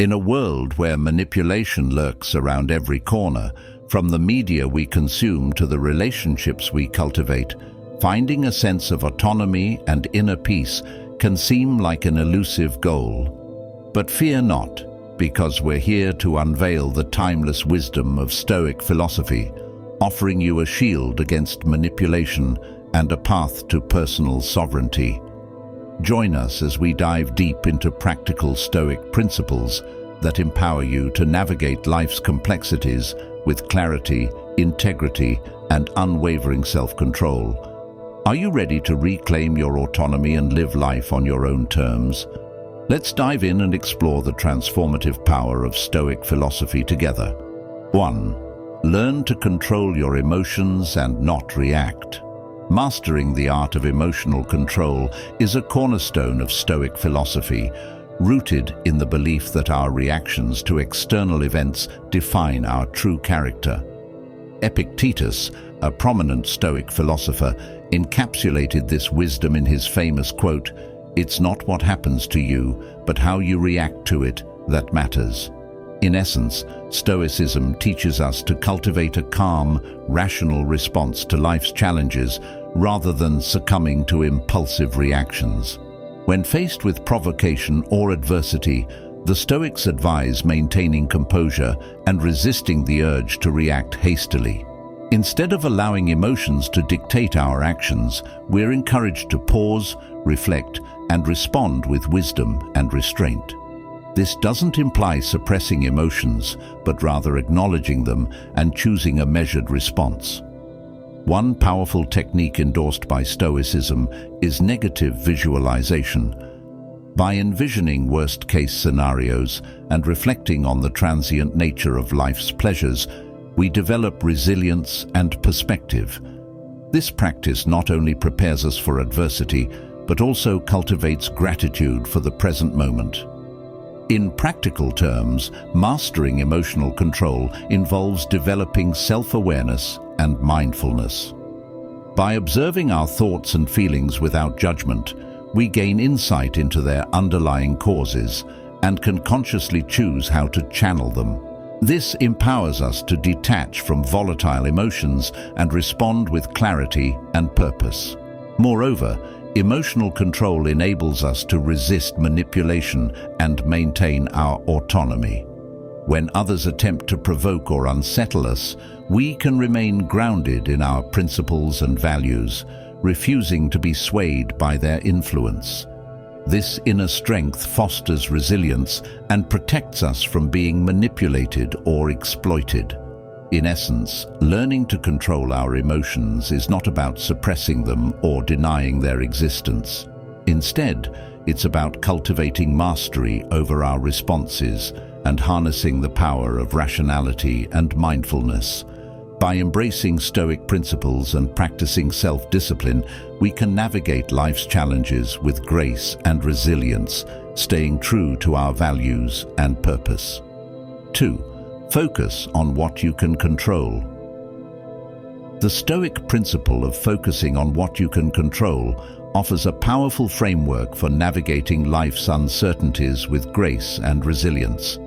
In a world where manipulation lurks around every corner, from the media we consume to the relationships we cultivate, finding a sense of autonomy and inner peace can seem like an elusive goal. But fear not, because we're here to unveil the timeless wisdom of Stoic philosophy, offering you a shield against manipulation and a path to personal sovereignty. Join us as we dive deep into practical Stoic principles that empower you to navigate life's complexities with clarity, integrity, and unwavering self-control. Are you ready to reclaim your autonomy and live life on your own terms? Let's dive in and explore the transformative power of Stoic philosophy together. 1. Learn to control your emotions and not react. Mastering the art of emotional control is a cornerstone of Stoic philosophy, rooted in the belief that our reactions to external events define our true character. Epictetus, a prominent Stoic philosopher, encapsulated this wisdom in his famous quote, "It's not what happens to you, but how you react to it that matters." In essence, Stoicism teaches us to cultivate a calm, rational response to life's challenges rather than succumbing to impulsive reactions. When faced with provocation or adversity, the Stoics advise maintaining composure and resisting the urge to react hastily. Instead of allowing emotions to dictate our actions, we're encouraged to pause, reflect, and respond with wisdom and restraint. This doesn't imply suppressing emotions, but rather acknowledging them and choosing a measured response. One powerful technique endorsed by Stoicism is negative visualization. By envisioning worst-case scenarios and reflecting on the transient nature of life's pleasures, we develop resilience and perspective. This practice not only prepares us for adversity, but also cultivates gratitude for the present moment. In practical terms, mastering emotional control involves developing self-awareness and mindfulness. By observing our thoughts and feelings without judgment, we gain insight into their underlying causes and can consciously choose how to channel them. This empowers us to detach from volatile emotions and respond with clarity and purpose. Moreover, emotional control enables us to resist manipulation and maintain our autonomy. When others attempt to provoke or unsettle us, we can remain grounded in our principles and values, refusing to be swayed by their influence. This inner strength fosters resilience and protects us from being manipulated or exploited. In essence, learning to control our emotions is not about suppressing them or denying their existence. Instead, it's about cultivating mastery over our responses and harnessing the power of rationality and mindfulness. By embracing Stoic principles and practicing self-discipline, we can navigate life's challenges with grace and resilience, staying true to our values and purpose. 2. Focus on what you can control. The Stoic principle of focusing on what you can control offers a powerful framework for navigating life's uncertainties with grace and resilience.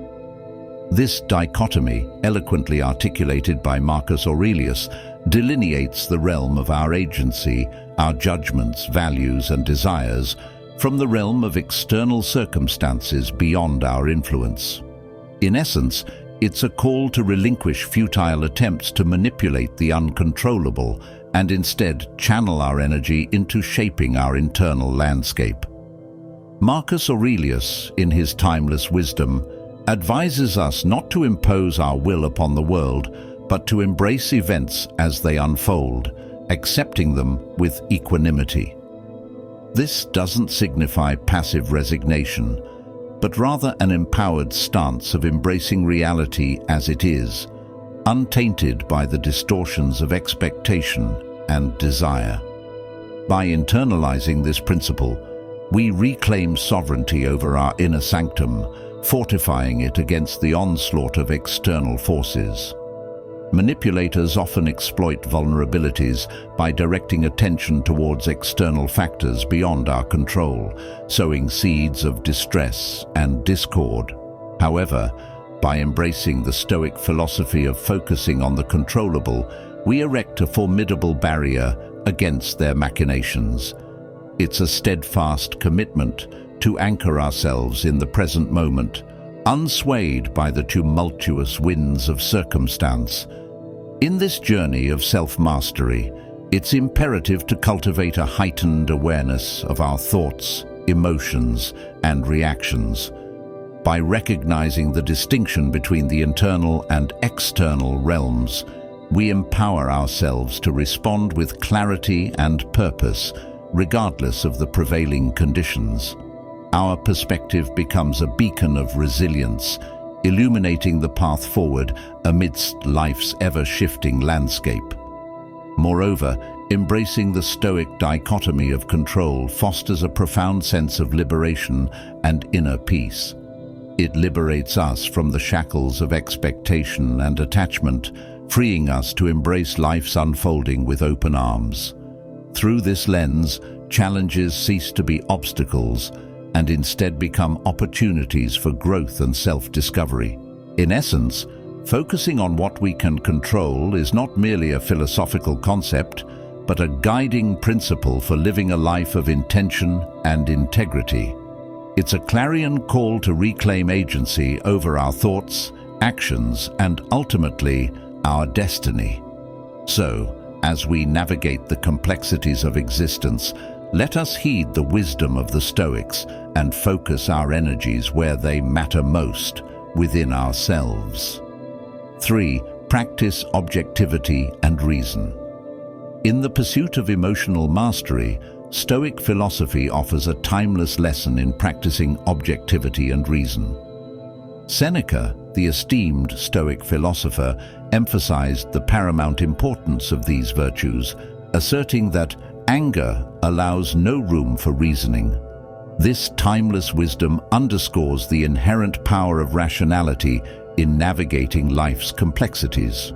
This dichotomy, eloquently articulated by Marcus Aurelius, delineates the realm of our agency, our judgments, values, and desires, from the realm of external circumstances beyond our influence. In essence, it's a call to relinquish futile attempts to manipulate the uncontrollable and instead channel our energy into shaping our internal landscape. Marcus Aurelius, in his timeless wisdom, advises us not to impose our will upon the world, but to embrace events as they unfold, accepting them with equanimity. This doesn't signify passive resignation, but rather an empowered stance of embracing reality as it is, untainted by the distortions of expectation and desire. By internalizing this principle, we reclaim sovereignty over our inner sanctum, fortifying it against the onslaught of external forces. Manipulators often exploit vulnerabilities by directing attention towards external factors beyond our control, sowing seeds of distress and discord. However, by embracing the Stoic philosophy of focusing on the controllable, we erect a formidable barrier against their machinations. It's a steadfast commitment to anchor ourselves in the present moment, unswayed by the tumultuous winds of circumstance. In this journey of self-mastery, it's imperative to cultivate a heightened awareness of our thoughts, emotions, and reactions. By recognizing the distinction between the internal and external realms, we empower ourselves to respond with clarity and purpose, regardless of the prevailing conditions. Our perspective becomes a beacon of resilience, illuminating the path forward amidst life's ever-shifting landscape. Moreover, embracing the Stoic dichotomy of control fosters a profound sense of liberation and inner peace. It liberates us from the shackles of expectation and attachment, freeing us to embrace life's unfolding with open arms. Through this lens, challenges cease to be obstacles and instead become opportunities for growth and self-discovery. In essence, focusing on what we can control is not merely a philosophical concept, but a guiding principle for living a life of intention and integrity. It's a clarion call to reclaim agency over our thoughts, actions, and ultimately, our destiny. So, as we navigate the complexities of existence, let us heed the wisdom of the Stoics and focus our energies where they matter most, within ourselves. 3. Practice objectivity and reason. In the pursuit of emotional mastery, Stoic philosophy offers a timeless lesson in practicing objectivity and reason. Seneca, the esteemed Stoic philosopher, emphasized the paramount importance of these virtues, asserting that anger allows no room for reasoning. This timeless wisdom underscores the inherent power of rationality in navigating life's complexities.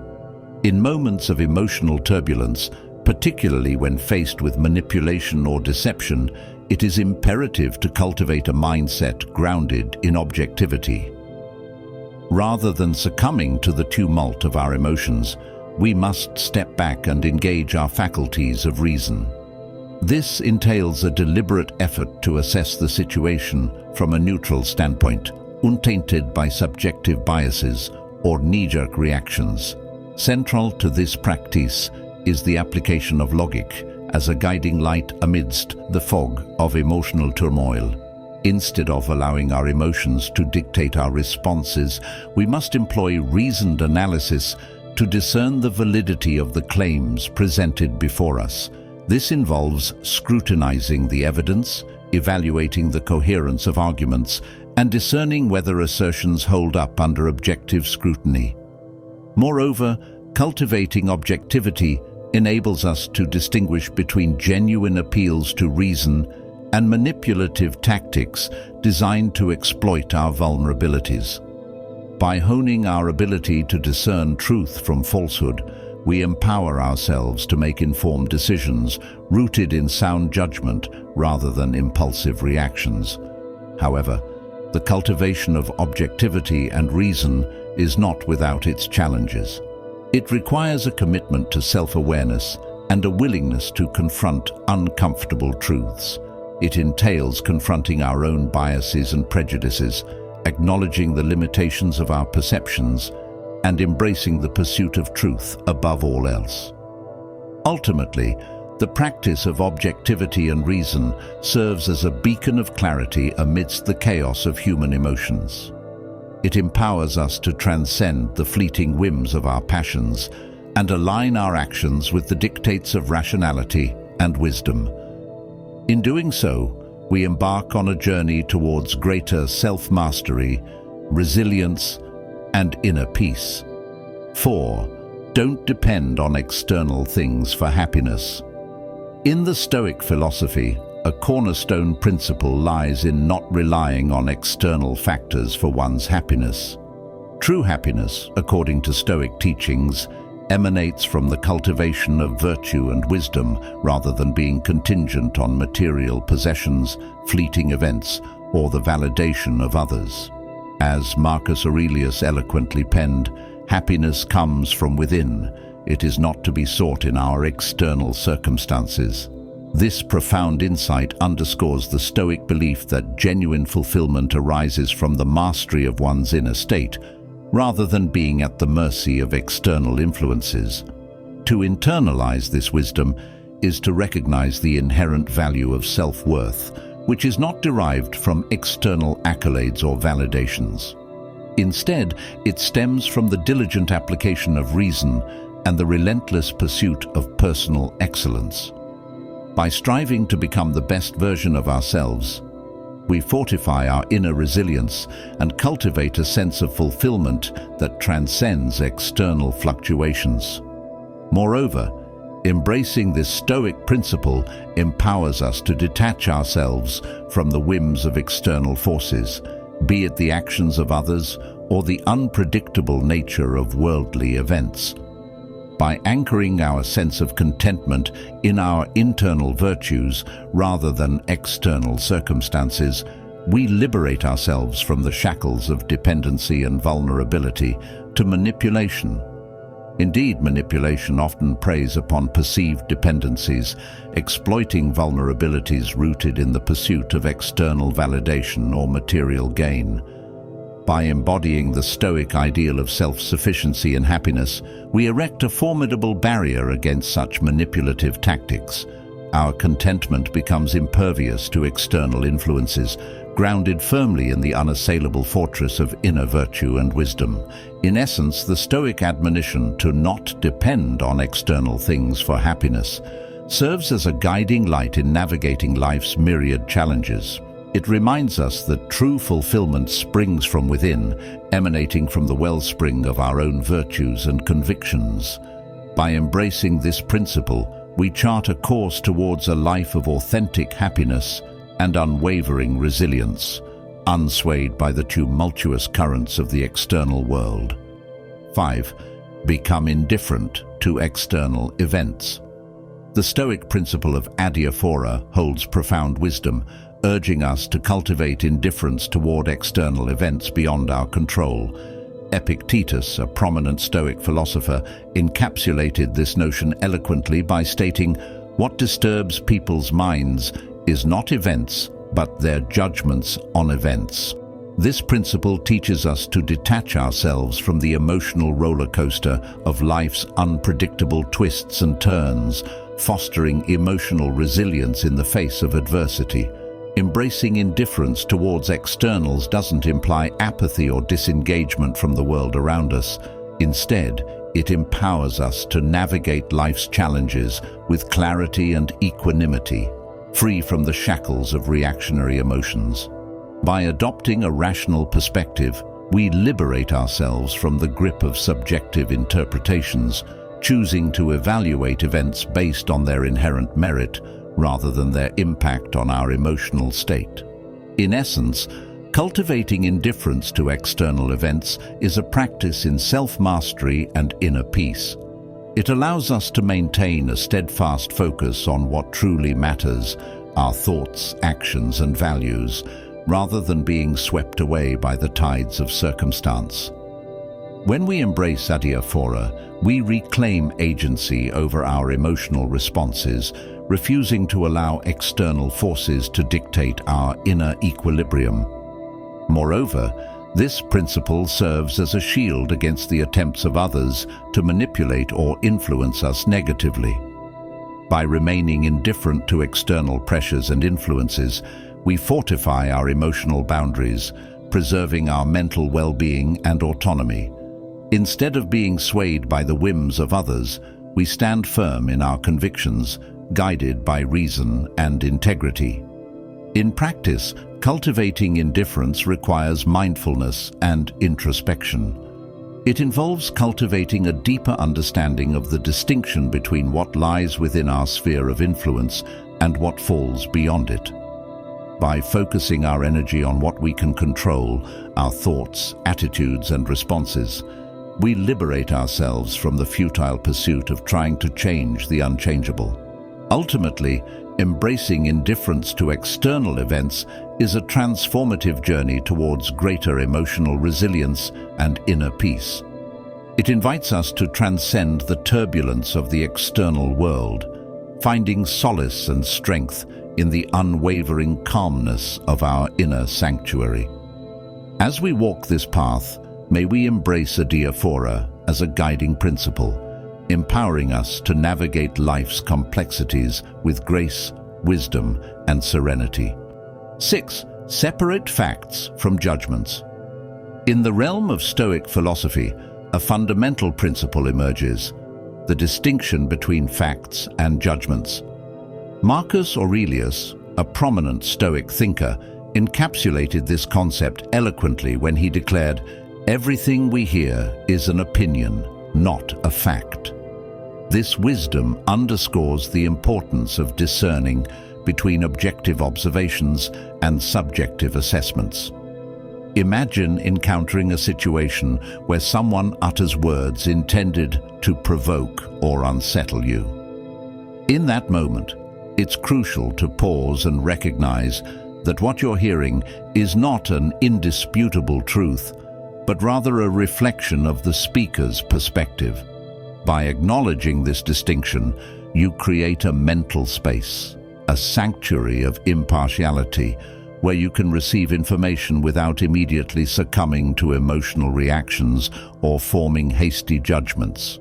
In moments of emotional turbulence, particularly when faced with manipulation or deception, it is imperative to cultivate a mindset grounded in objectivity. Rather than succumbing to the tumult of our emotions, we must step back and engage our faculties of reason. This entails a deliberate effort to assess the situation from a neutral standpoint, untainted by subjective biases or knee-jerk reactions. Central to this practice is the application of logic as a guiding light amidst the fog of emotional turmoil. Instead of allowing our emotions to dictate our responses, we must employ reasoned analysis to discern the validity of the claims presented before us. This involves scrutinizing the evidence, evaluating the coherence of arguments, and discerning whether assertions hold up under objective scrutiny. Moreover, cultivating objectivity enables us to distinguish between genuine appeals to reason and manipulative tactics designed to exploit our vulnerabilities. By honing our ability to discern truth from falsehood, we empower ourselves to make informed decisions rooted in sound judgment rather than impulsive reactions. However, the cultivation of objectivity and reason is not without its challenges. It requires a commitment to self-awareness and a willingness to confront uncomfortable truths. It entails confronting our own biases and prejudices, acknowledging the limitations of our perceptions, and embracing the pursuit of truth above all else. Ultimately, the practice of objectivity and reason serves as a beacon of clarity amidst the chaos of human emotions. It empowers us to transcend the fleeting whims of our passions and align our actions with the dictates of rationality and wisdom. In doing so, we embark on a journey towards greater self-mastery, resilience, and inner peace. 4. Don't depend on external things for happiness. In the Stoic philosophy, a cornerstone principle lies in not relying on external factors for one's happiness. True happiness, according to Stoic teachings, emanates from the cultivation of virtue and wisdom rather than being contingent on material possessions, fleeting events, or the validation of others. As Marcus Aurelius eloquently penned, happiness comes from within. It is not to be sought in our external circumstances. This profound insight underscores the Stoic belief that genuine fulfillment arises from the mastery of one's inner state, rather than being at the mercy of external influences. To internalize this wisdom is to recognize the inherent value of self-worth, which is not derived from external accolades or validations. Instead, it stems from the diligent application of reason and the relentless pursuit of personal excellence. By striving to become the best version of ourselves, we fortify our inner resilience and cultivate a sense of fulfillment that transcends external fluctuations. Moreover, embracing this Stoic principle empowers us to detach ourselves from the whims of external forces, be it the actions of others or the unpredictable nature of worldly events. By anchoring our sense of contentment in our internal virtues rather than external circumstances, we liberate ourselves from the shackles of dependency and vulnerability to manipulation. Indeed, manipulation often preys upon perceived dependencies, exploiting vulnerabilities rooted in the pursuit of external validation or material gain. By embodying the Stoic ideal of self-sufficiency and happiness, we erect a formidable barrier against such manipulative tactics. Our contentment becomes impervious to external influences, grounded firmly in the unassailable fortress of inner virtue and wisdom. In essence, the Stoic admonition to not depend on external things for happiness serves as a guiding light in navigating life's myriad challenges. It reminds us that true fulfillment springs from within, emanating from the wellspring of our own virtues and convictions. By embracing this principle, we chart a course towards a life of authentic happiness and unwavering resilience, unswayed by the tumultuous currents of the external world. 5. Become indifferent to external events. The Stoic principle of adiaphora holds profound wisdom, urging us to cultivate indifference toward external events beyond our control. Epictetus, a prominent Stoic philosopher, encapsulated this notion eloquently by stating, "What disturbs people's minds is not events, but their judgments on events." This principle teaches us to detach ourselves from the emotional roller coaster of life's unpredictable twists and turns, fostering emotional resilience in the face of adversity. Embracing indifference towards externals doesn't imply apathy or disengagement from the world around us. Instead, it empowers us to navigate life's challenges with clarity and equanimity, free from the shackles of reactionary emotions. By adopting a rational perspective, we liberate ourselves from the grip of subjective interpretations, choosing to evaluate events based on their inherent merit rather than their impact on our emotional state. In essence, cultivating indifference to external events is a practice in self-mastery and inner peace. It allows us to maintain a steadfast focus on what truly matters, our thoughts, actions, and values, rather than being swept away by the tides of circumstance. When we embrace adiaphora, we reclaim agency over our emotional responses, refusing to allow external forces to dictate our inner equilibrium. Moreover, this principle serves as a shield against the attempts of others to manipulate or influence us negatively. By remaining indifferent to external pressures and influences, we fortify our emotional boundaries, preserving our mental well-being and autonomy. Instead of being swayed by the whims of others, we stand firm in our convictions, guided by reason and integrity. In practice, cultivating indifference requires mindfulness and introspection. It involves cultivating a deeper understanding of the distinction between what lies within our sphere of influence and what falls beyond it. By focusing our energy on what we can control, our thoughts, attitudes, and responses, we liberate ourselves from the futile pursuit of trying to change the unchangeable. Ultimately, embracing indifference to external events is a transformative journey towards greater emotional resilience and inner peace. It invites us to transcend the turbulence of the external world, finding solace and strength in the unwavering calmness of our inner sanctuary. As we walk this path, may we embrace adiaphora as a guiding principle, empowering us to navigate life's complexities with grace, wisdom, and serenity. 6. Separate facts from judgments. In the realm of Stoic philosophy, a fundamental principle emerges: the distinction between facts and judgments. Marcus Aurelius, a prominent Stoic thinker, encapsulated this concept eloquently when he declared, "Everything we hear is an opinion, not a fact." This wisdom underscores the importance of discerning between objective observations and subjective assessments. Imagine encountering a situation where someone utters words intended to provoke or unsettle you. In that moment, it's crucial to pause and recognize that what you're hearing is not an indisputable truth, but rather a reflection of the speaker's perspective. By acknowledging this distinction, you create a mental space, a sanctuary of impartiality, where you can receive information without immediately succumbing to emotional reactions or forming hasty judgments.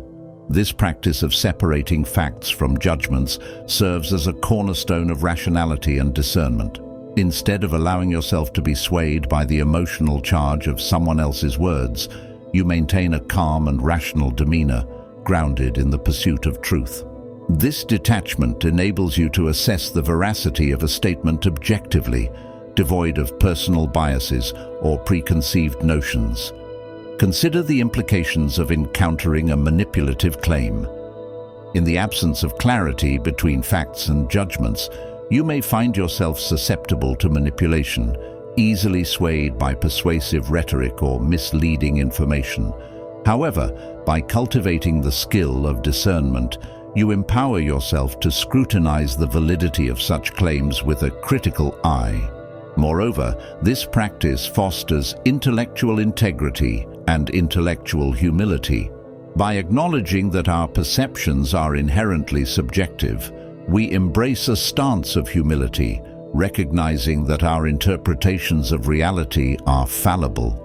This practice of separating facts from judgments serves as a cornerstone of rationality and discernment. Instead of allowing yourself to be swayed by the emotional charge of someone else's words, you maintain a calm and rational demeanor, grounded in the pursuit of truth. This detachment enables you to assess the veracity of a statement objectively, devoid of personal biases or preconceived notions. Consider the implications of encountering a manipulative claim. In the absence of clarity between facts and judgments, you may find yourself susceptible to manipulation, easily swayed by persuasive rhetoric or misleading information. However, by cultivating the skill of discernment, you empower yourself to scrutinize the validity of such claims with a critical eye. Moreover, this practice fosters intellectual integrity and intellectual humility. By acknowledging that our perceptions are inherently subjective, we embrace a stance of humility, recognizing that our interpretations of reality are fallible.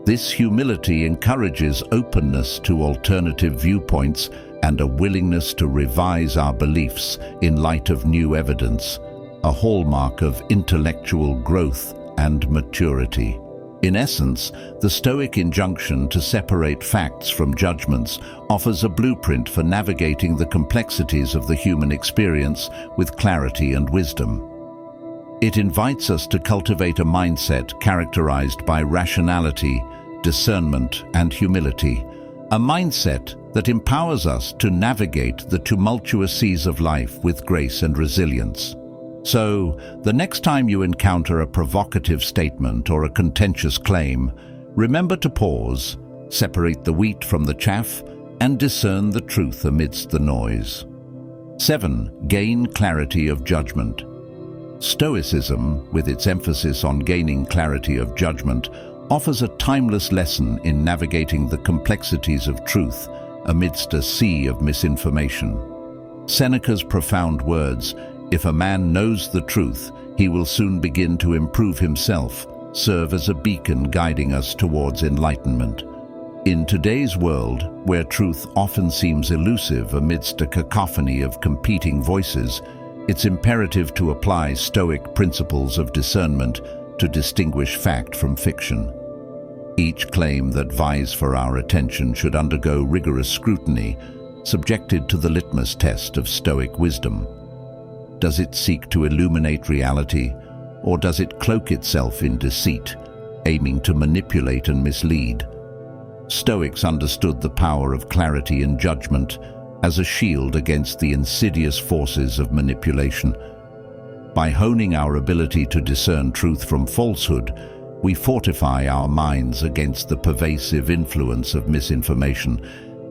This humility encourages openness to alternative viewpoints and a willingness to revise our beliefs in light of new evidence, a hallmark of intellectual growth and maturity. In essence, the Stoic injunction to separate facts from judgments offers a blueprint for navigating the complexities of the human experience with clarity and wisdom. It invites us to cultivate a mindset characterized by rationality, discernment, and humility, a mindset that empowers us to navigate the tumultuous seas of life with grace and resilience. So, the next time you encounter a provocative statement or a contentious claim, remember to pause, separate the wheat from the chaff, and discern the truth amidst the noise. 7. Gain clarity of judgment. Stoicism, with its emphasis on gaining clarity of judgment, offers a timeless lesson in navigating the complexities of truth amidst a sea of misinformation. Seneca's profound words, "If a man knows the truth, he will soon begin to improve himself," serve as a beacon guiding us towards enlightenment. In today's world, where truth often seems elusive amidst a cacophony of competing voices, it's imperative to apply Stoic principles of discernment to distinguish fact from fiction. Each claim that vies for our attention should undergo rigorous scrutiny, subjected to the litmus test of Stoic wisdom. Does it seek to illuminate reality, or does it cloak itself in deceit, aiming to manipulate and mislead? Stoics understood the power of clarity and judgment as a shield against the insidious forces of manipulation. By honing our ability to discern truth from falsehood, we fortify our minds against the pervasive influence of misinformation,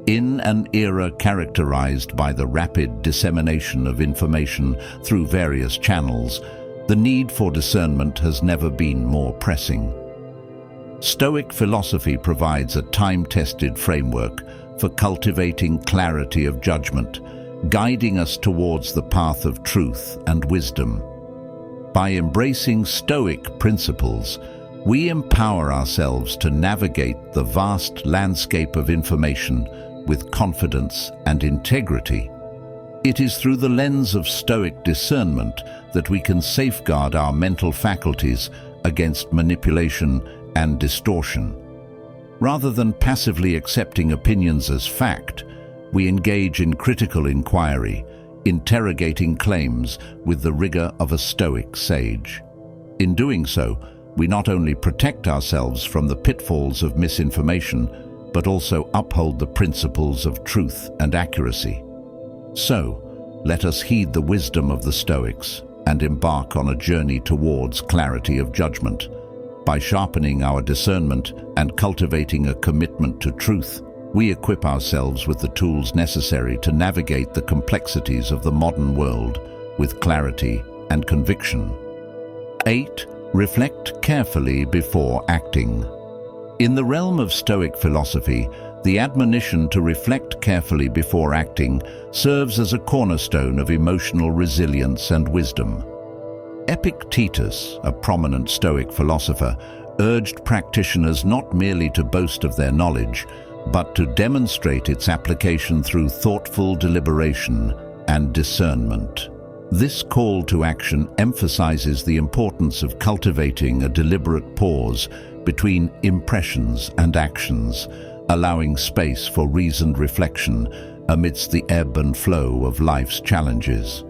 In an era characterized by the rapid dissemination of information through various channels, the need for discernment has never been more pressing. Stoic philosophy provides a time-tested framework for cultivating clarity of judgment, guiding us towards the path of truth and wisdom. By embracing Stoic principles, we empower ourselves to navigate the vast landscape of information with confidence and integrity. It is through the lens of Stoic discernment that we can safeguard our mental faculties against manipulation and distortion. Rather than passively accepting opinions as fact, we engage in critical inquiry, interrogating claims with the rigor of a Stoic sage. In doing so, we not only protect ourselves from the pitfalls of misinformation, but also uphold the principles of truth and accuracy. So, let us heed the wisdom of the Stoics and embark on a journey towards clarity of judgment. By sharpening our discernment and cultivating a commitment to truth, we equip ourselves with the tools necessary to navigate the complexities of the modern world with clarity and conviction. 8. Reflect carefully before acting. In the realm of Stoic philosophy, the admonition to reflect carefully before acting serves as a cornerstone of emotional resilience and wisdom. Epictetus, a prominent Stoic philosopher, urged practitioners not merely to boast of their knowledge, but to demonstrate its application through thoughtful deliberation and discernment. This call to action emphasizes the importance of cultivating a deliberate pause between impressions and actions, allowing space for reasoned reflection amidst the ebb and flow of life's challenges.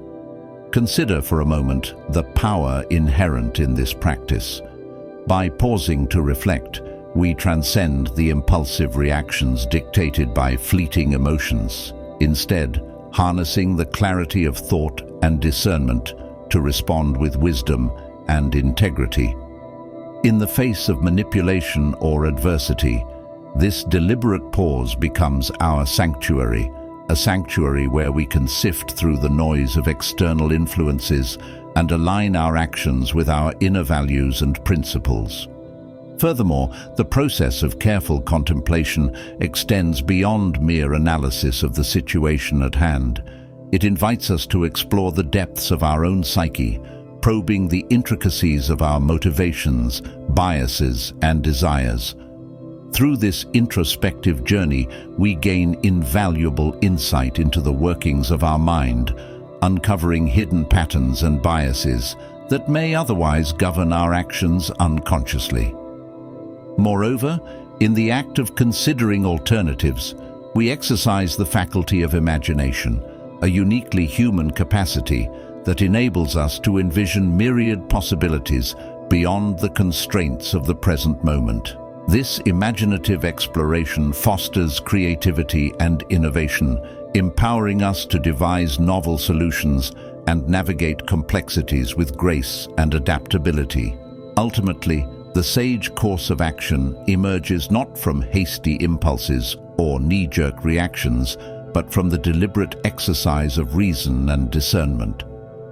Consider for a moment the power inherent in this practice. By pausing to reflect, we transcend the impulsive reactions dictated by fleeting emotions, instead harnessing the clarity of thought and discernment to respond with wisdom and integrity. In the face of manipulation or adversity, this deliberate pause becomes our sanctuary, a sanctuary where we can sift through the noise of external influences and align our actions with our inner values and principles. Furthermore, the process of careful contemplation extends beyond mere analysis of the situation at hand. It invites us to explore the depths of our own psyche, probing the intricacies of our motivations, biases, and desires. Through this introspective journey, we gain invaluable insight into the workings of our mind, uncovering hidden patterns and biases that may otherwise govern our actions unconsciously. Moreover, in the act of considering alternatives, we exercise the faculty of imagination, a uniquely human capacity that enables us to envision myriad possibilities beyond the constraints of the present moment. This imaginative exploration fosters creativity and innovation, empowering us to devise novel solutions and navigate complexities with grace and adaptability. Ultimately, the sage course of action emerges not from hasty impulses or knee-jerk reactions, but from the deliberate exercise of reason and discernment.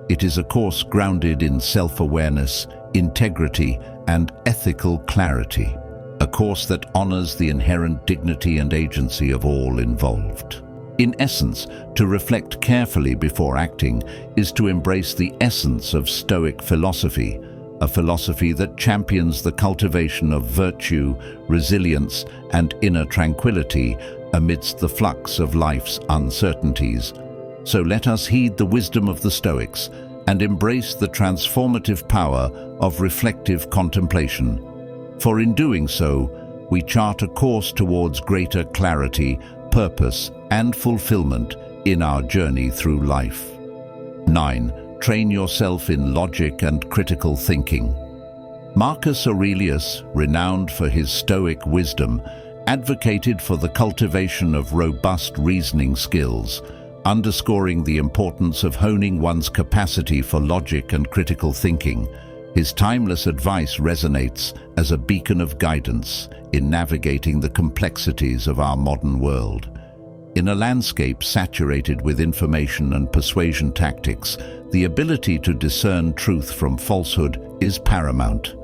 It is a course grounded in self-awareness, integrity, and ethical clarity, a course that honors the inherent dignity and agency of all involved. In essence, to reflect carefully before acting is to embrace the essence of Stoic philosophy, a philosophy that champions the cultivation of virtue, resilience, and inner tranquility amidst the flux of life's uncertainties. So let us heed the wisdom of the Stoics and embrace the transformative power of reflective contemplation. For in doing so, we chart a course towards greater clarity, purpose, and fulfillment in our journey through life. 9. Train yourself in logic and critical thinking. Marcus Aurelius, renowned for his Stoic wisdom, advocated for the cultivation of robust reasoning skills, underscoring the importance of honing one's capacity for logic and critical thinking. His timeless advice resonates as a beacon of guidance in navigating the complexities of our modern world. In a landscape saturated with information and persuasion tactics, the ability to discern truth from falsehood is paramount.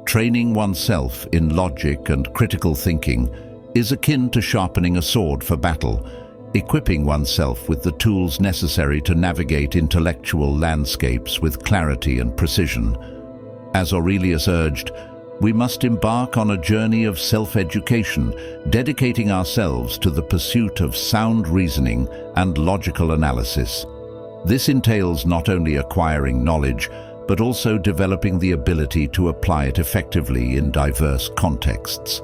Training oneself in logic and critical thinking is akin to sharpening a sword for battle, equipping oneself with the tools necessary to navigate intellectual landscapes with clarity and precision. As Aurelius urged, we must embark on a journey of self-education, dedicating ourselves to the pursuit of sound reasoning and logical analysis. This entails not only acquiring knowledge, but also developing the ability to apply it effectively in diverse contexts.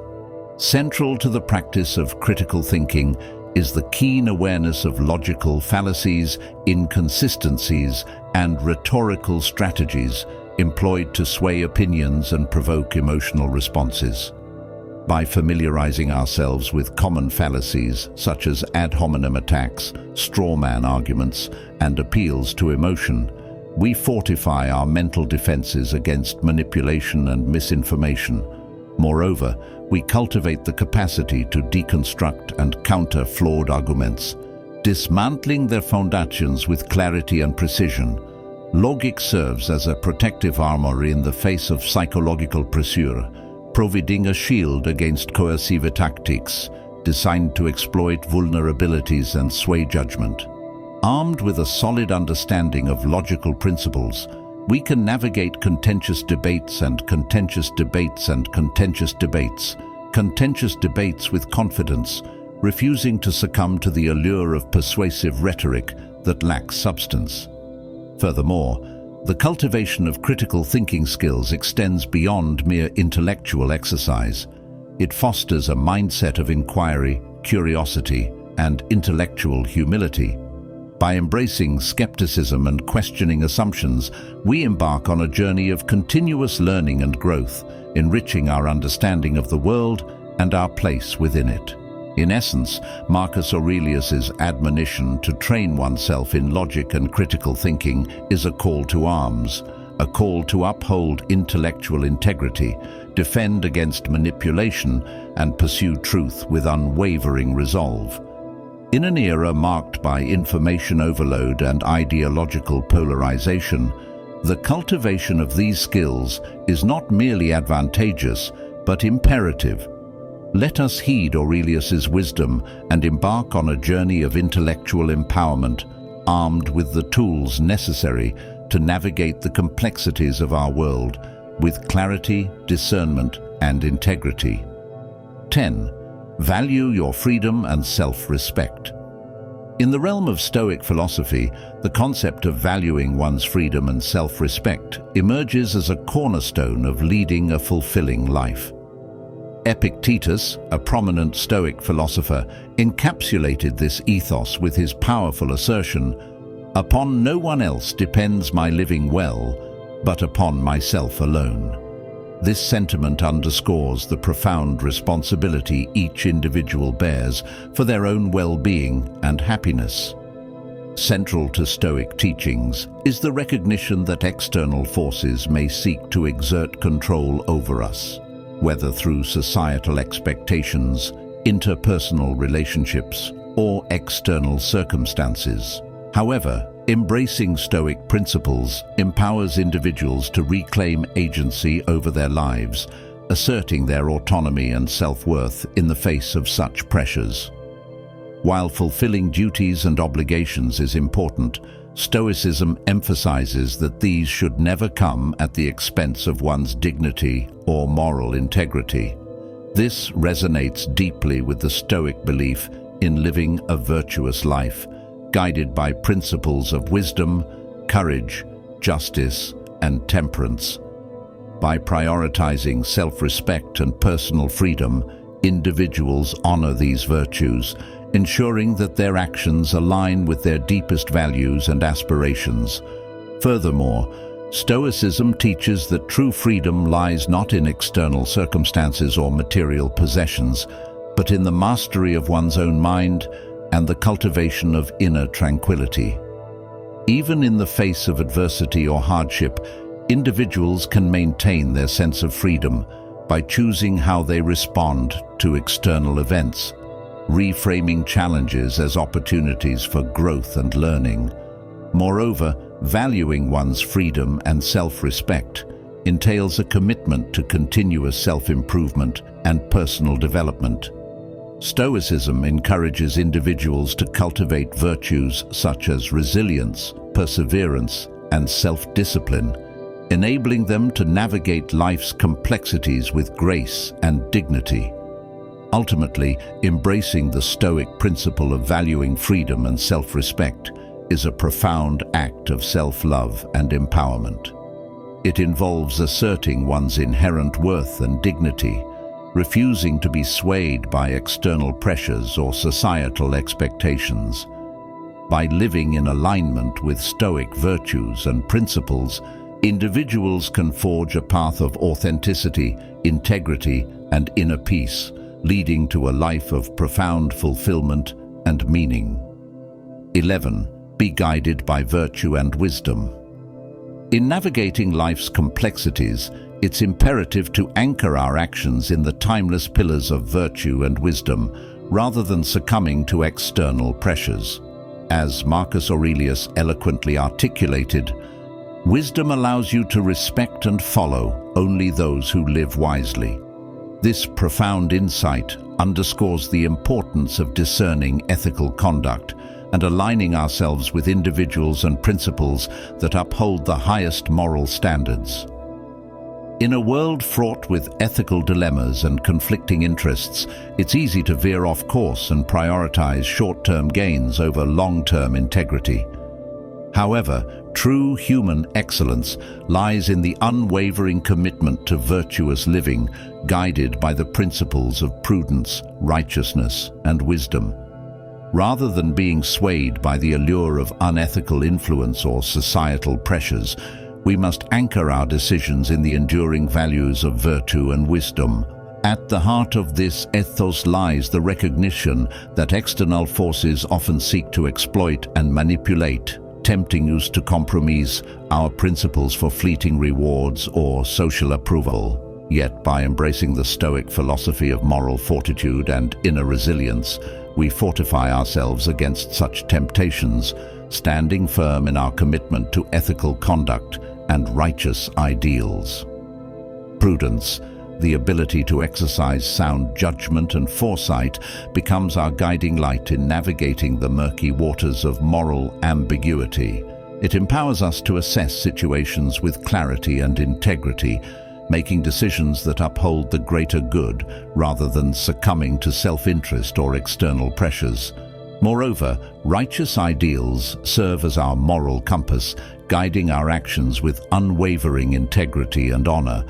Central to the practice of critical thinking is the keen awareness of logical fallacies, inconsistencies, and rhetorical strategies employed to sway opinions and provoke emotional responses. By familiarizing ourselves with common fallacies such as ad hominem attacks, strawman arguments, and appeals to emotion, we fortify our mental defenses against manipulation and misinformation. Moreover, we cultivate the capacity to deconstruct and counter flawed arguments, dismantling their foundations with clarity and precision. Logic serves as a protective armor in the face of psychological pressure, providing a shield against coercive tactics designed to exploit vulnerabilities and sway judgment. Armed with a solid understanding of logical principles, we can navigate contentious debates with confidence, refusing to succumb to the allure of persuasive rhetoric that lacks substance. Furthermore, the cultivation of critical thinking skills extends beyond mere intellectual exercise. It fosters a mindset of inquiry, curiosity, and intellectual humility. By embracing skepticism and questioning assumptions, we embark on a journey of continuous learning and growth, enriching our understanding of the world and our place within it. In essence, Marcus Aurelius's admonition to train oneself in logic and critical thinking is a call to arms, a call to uphold intellectual integrity, defend against manipulation, and pursue truth with unwavering resolve. In an era marked by information overload and ideological polarization, the cultivation of these skills is not merely advantageous, but imperative. Let us heed Aurelius's wisdom and embark on a journey of intellectual empowerment, armed with the tools necessary to navigate the complexities of our world with clarity, discernment, and integrity. 10. Value your freedom and self-respect. In the realm of Stoic philosophy, the concept of valuing one's freedom and self-respect emerges as a cornerstone of leading a fulfilling life. Epictetus, a prominent Stoic philosopher, encapsulated this ethos with his powerful assertion, "Upon no one else depends my living well, but upon myself alone." This sentiment underscores the profound responsibility each individual bears for their own well-being and happiness. Central to Stoic teachings is the recognition that external forces may seek to exert control over us, whether through societal expectations, interpersonal relationships, or external circumstances. However, embracing Stoic principles empowers individuals to reclaim agency over their lives, asserting their autonomy and self-worth in the face of such pressures. While fulfilling duties and obligations is important, Stoicism emphasizes that these should never come at the expense of one's dignity or moral integrity. This resonates deeply with the Stoic belief in living a virtuous life, guided by principles of wisdom, courage, justice, and temperance. By prioritizing self-respect and personal freedom, individuals honor these virtues, ensuring that their actions align with their deepest values and aspirations. Furthermore, Stoicism teaches that true freedom lies not in external circumstances or material possessions, but in the mastery of one's own mind and the cultivation of inner tranquility. Even in the face of adversity or hardship, individuals can maintain their sense of freedom by choosing how they respond to external events. reframing challenges as opportunities for growth and learning. Moreover, valuing one's freedom and self-respect entails a commitment to continuous self-improvement and personal development. Stoicism encourages individuals to cultivate virtues such as resilience, perseverance, and self-discipline, enabling them to navigate life's complexities with grace and dignity. Ultimately, embracing the Stoic principle of valuing freedom and self-respect is a profound act of self-love and empowerment. It involves asserting one's inherent worth and dignity, refusing to be swayed by external pressures or societal expectations. By living in alignment with Stoic virtues and principles, individuals can forge a path of authenticity, integrity, and inner peace, leading to a life of profound fulfillment and meaning. 11. Be guided by virtue and wisdom. In navigating life's complexities, it's imperative to anchor our actions in the timeless pillars of virtue and wisdom, rather than succumbing to external pressures. As Marcus Aurelius eloquently articulated, wisdom allows you to respect and follow only those who live wisely. This profound insight underscores the importance of discerning ethical conduct and aligning ourselves with individuals and principles that uphold the highest moral standards. In a world fraught with ethical dilemmas and conflicting interests, it's easy to veer off course and prioritize short-term gains over long-term integrity. However, true human excellence lies in the unwavering commitment to virtuous living, guided by the principles of prudence, righteousness, and wisdom. Rather than being swayed by the allure of unethical influence or societal pressures, we must anchor our decisions in the enduring values of virtue and wisdom. At the heart of this ethos lies the recognition that external forces often seek to exploit and manipulate, tempting us to compromise our principles for fleeting rewards or social approval. Yet, by embracing the Stoic philosophy of moral fortitude and inner resilience, we fortify ourselves against such temptations, standing firm in our commitment to ethical conduct and righteous ideals. Prudence, the ability to exercise sound judgment and foresight, becomes our guiding light in navigating the murky waters of moral ambiguity. It empowers us to assess situations with clarity and integrity, making decisions that uphold the greater good rather than succumbing to self-interest or external pressures. Moreover, righteous ideals serve as our moral compass, guiding our actions with unwavering integrity and honor.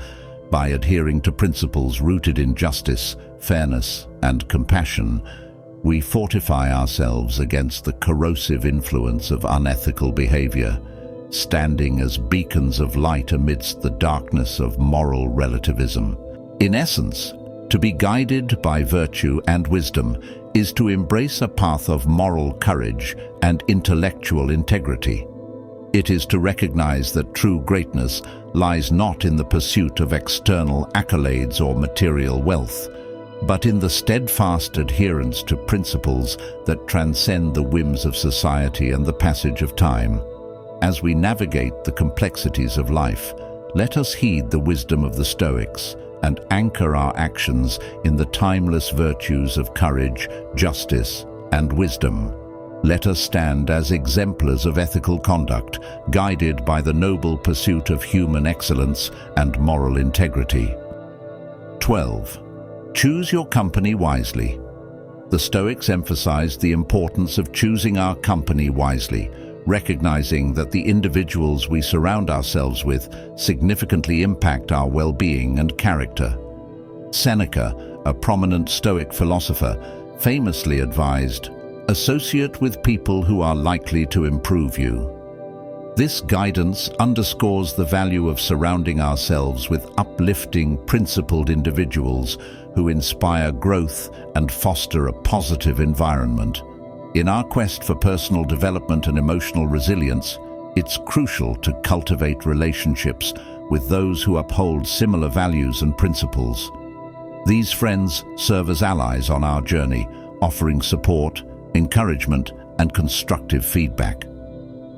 By adhering to principles rooted in justice, fairness, and compassion, we fortify ourselves against the corrosive influence of unethical behavior, standing as beacons of light amidst the darkness of moral relativism. In essence, to be guided by virtue and wisdom is to embrace a path of moral courage and intellectual integrity. It is to recognize that true greatness lies not in the pursuit of external accolades or material wealth, but in the steadfast adherence to principles that transcend the whims of society and the passage of time. As we navigate the complexities of life, let us heed the wisdom of the Stoics and anchor our actions in the timeless virtues of courage, justice, and wisdom. Let us stand as exemplars of ethical conduct, guided by the noble pursuit of human excellence and moral integrity. 12. Choose your company wisely. The Stoics emphasized the importance of choosing our company wisely, recognizing that the individuals we surround ourselves with significantly impact our well-being and character. Seneca, a prominent Stoic philosopher, famously advised, "Associate with people who are likely to improve you." This guidance underscores the value of surrounding ourselves with uplifting, principled individuals who inspire growth and foster a positive environment. In our quest for personal development and emotional resilience, it's crucial to cultivate relationships with those who uphold similar values and principles. These friends serve as allies on our journey, offering support, encouragement, and constructive feedback.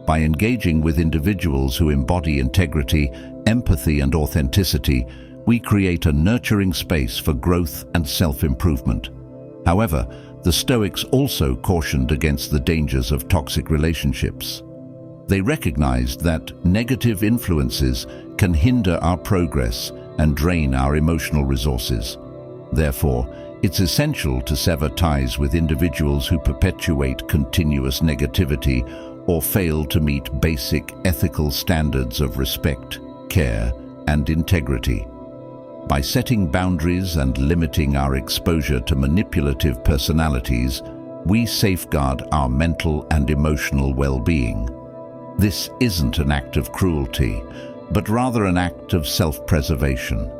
By engaging with individuals who embody integrity, empathy, and authenticity, we create a nurturing space for growth and self-improvement. However, the Stoics also cautioned against the dangers of toxic relationships. They recognized that negative influences can hinder our progress and drain our emotional resources. Therefore, it's essential to sever ties with individuals who perpetuate continuous negativity or fail to meet basic ethical standards of respect, care, and integrity. By setting boundaries and limiting our exposure to manipulative personalities, we safeguard our mental and emotional well-being. This isn't an act of cruelty, but rather an act of self-preservation.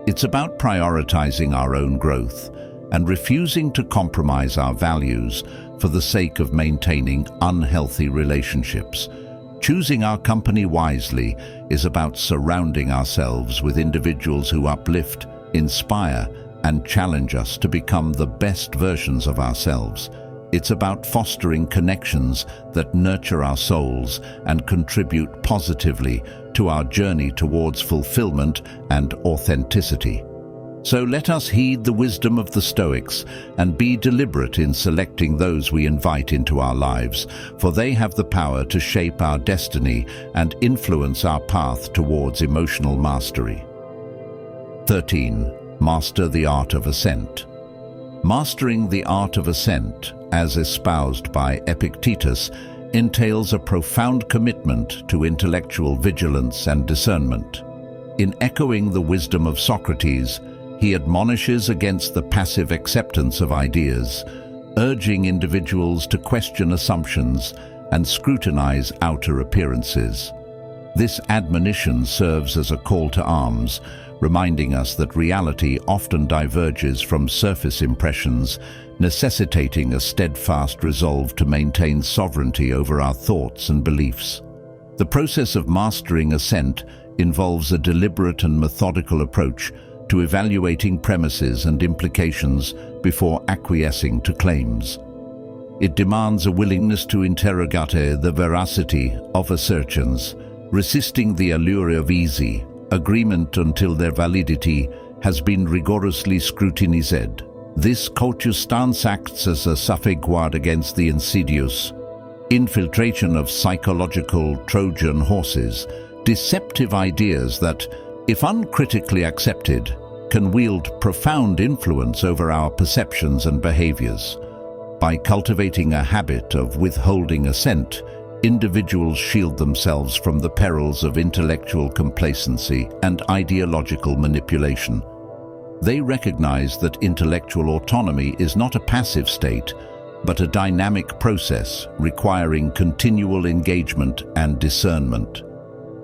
It's about prioritizing our own growth and refusing to compromise our values for the sake of maintaining unhealthy relationships. Choosing our company wisely is about surrounding ourselves with individuals who uplift, inspire, and challenge us to become the best versions of ourselves. It's about fostering connections that nurture our souls and contribute positively to our journey towards fulfillment and authenticity. So let us heed the wisdom of the Stoics and be deliberate in selecting those we invite into our lives, for they have the power to shape our destiny and influence our path towards emotional mastery. 13. Master the Art of Assent. Mastering the art of assent, as espoused by Epictetus, entails a profound commitment to intellectual vigilance and discernment. In echoing the wisdom of Socrates, he admonishes against the passive acceptance of ideas, urging individuals to question assumptions and scrutinize outer appearances. This admonition serves as a call to arms, reminding us that reality often diverges from surface impressions, necessitating a steadfast resolve to maintain sovereignty over our thoughts and beliefs. The process of mastering assent involves a deliberate and methodical approach to evaluating premises and implications before acquiescing to claims. It demands a willingness to interrogate the veracity of assertions, resisting the allure of easy agreement until their validity has been rigorously scrutinized. This cautious stance acts as a safeguard against the insidious infiltration of psychological Trojan horses, deceptive ideas that, if uncritically accepted, can wield profound influence over our perceptions and behaviors. By cultivating a habit of withholding assent, individuals shield themselves from the perils of intellectual complacency and ideological manipulation. They recognize that intellectual autonomy is not a passive state, but a dynamic process requiring continual engagement and discernment.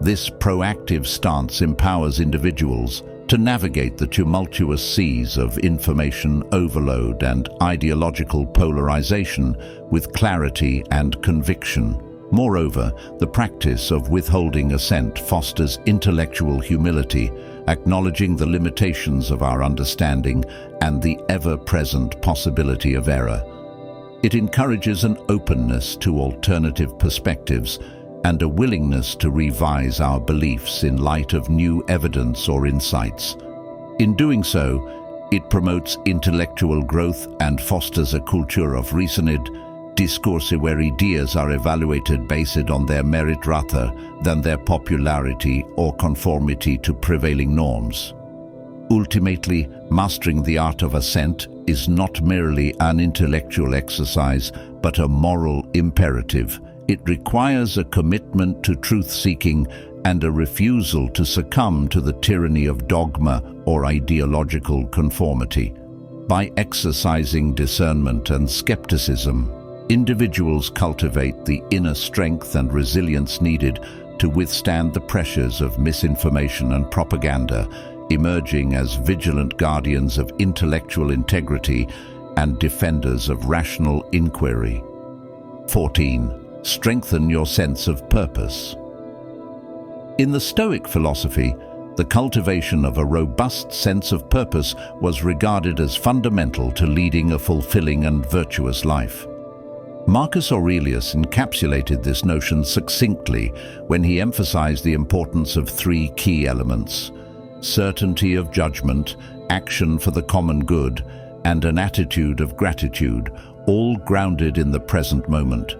This proactive stance empowers individuals to navigate the tumultuous seas of information overload and ideological polarization with clarity and conviction. Moreover, the practice of withholding assent fosters intellectual humility, acknowledging the limitations of our understanding and the ever-present possibility of error. It encourages an openness to alternative perspectives and a willingness to revise our beliefs in light of new evidence or insights. In doing so, it promotes intellectual growth and fosters a culture of reasoned discourse where ideas are evaluated based on their merit rather than their popularity or conformity to prevailing norms. Ultimately, mastering the art of assent is not merely an intellectual exercise, but a moral imperative. It requires a commitment to truth-seeking and a refusal to succumb to the tyranny of dogma or ideological conformity. By exercising discernment and skepticism, individuals cultivate the inner strength and resilience needed to withstand the pressures of misinformation and propaganda, emerging as vigilant guardians of intellectual integrity and defenders of rational inquiry. 14. Strengthen your sense of purpose. In the Stoic philosophy, The cultivation of a robust sense of purpose was regarded as fundamental to leading a fulfilling and virtuous life. Marcus Aurelius encapsulated this notion succinctly when he emphasized the importance of three key elements: certainty of judgment, action for the common good, and an attitude of gratitude, all grounded in the present moment.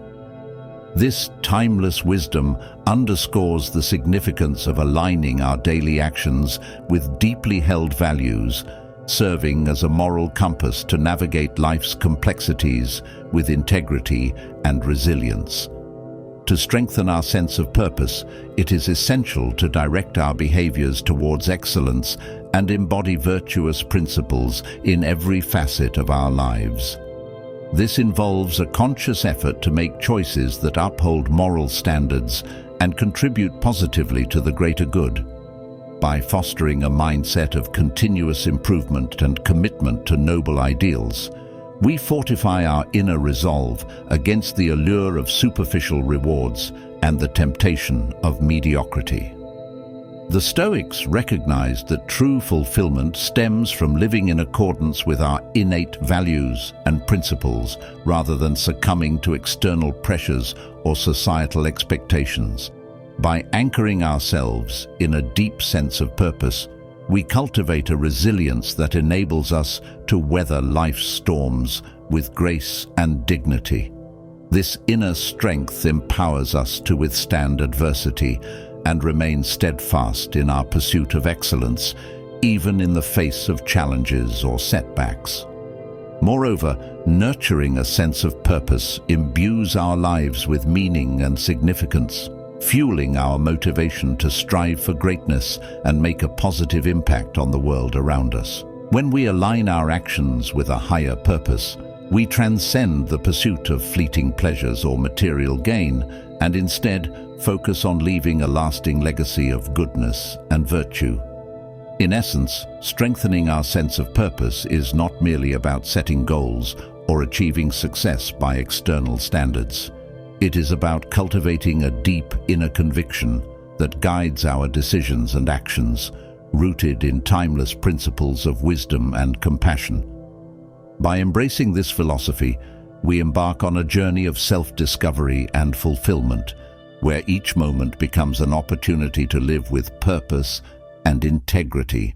This timeless wisdom underscores the significance of aligning our daily actions with deeply held values, serving as a moral compass to navigate life's complexities with integrity and resilience. To strengthen our sense of purpose, it is essential to direct our behaviors towards excellence and embody virtuous principles in every facet of our lives. This involves a conscious effort to make choices that uphold moral standards and contribute positively to the greater good. By fostering a mindset of continuous improvement and commitment to noble ideals, we fortify our inner resolve against the allure of superficial rewards and the temptation of mediocrity. The Stoics recognized that true fulfillment stems from living in accordance with our innate values and principles rather than succumbing to external pressures or societal expectations. By anchoring ourselves in a deep sense of purpose, we cultivate a resilience that enables us to weather life's storms with grace and dignity. This inner strength empowers us to withstand adversity and remain steadfast in our pursuit of excellence, even in the face of challenges or setbacks. Moreover, nurturing a sense of purpose imbues our lives with meaning and significance, fueling our motivation to strive for greatness and make a positive impact on the world around us. When we align our actions with a higher purpose, we transcend the pursuit of fleeting pleasures or material gain and instead focus on leaving a lasting legacy of goodness and virtue. In essence, strengthening our sense of purpose is not merely about setting goals or achieving success by external standards. It is about cultivating a deep inner conviction that guides our decisions and actions, rooted in timeless principles of wisdom and compassion. By embracing this philosophy, we embark on a journey of self-discovery and fulfillment, where each moment becomes an opportunity to live with purpose and integrity.